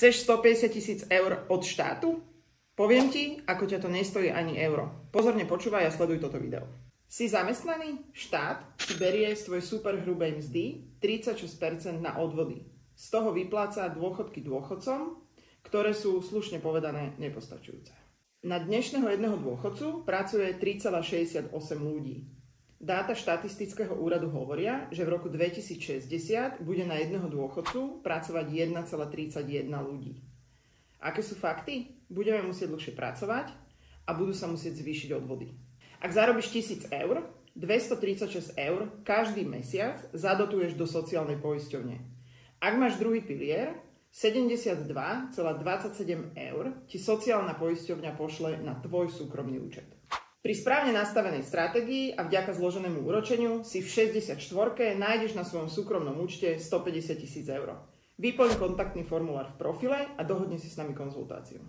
Chceš 150 000 eur od štátu? Poviem ti, ako ťa to nestojí ani euro. Pozorne počúvaj a sleduj toto video. Si zamestnaný? Štát si berie z tvojej superhrubej mzdy 36% na odvody. Z toho vypláca dôchodky dôchodcom, ktoré sú slušne povedané nepostačujúce. Na dnešného jedného dôchodcu pracuje 3,68 ľudí. Dáta štatistického úradu hovoria, že v roku 2060 bude na jedného dôchodcu pracovať 1,31 ľudí. Aké sú fakty? Budeme musieť dlhšie pracovať a budú sa musieť zvýšiť odvody. Ak zarobíš 1000 eur, 236 eur každý mesiac zadotuješ do sociálnej poisťovne. Ak máš druhý pilier, 72,27 eur ti sociálna poisťovňa pošle na tvoj súkromný účet. Pri správne nastavenej stratégii a vďaka zloženému úročeniu si v 64-ke nájdeš na svojom súkromnom účte 150 000 eur. Vyplň kontaktný formulár v profile a dohodni si s nami konzultáciu.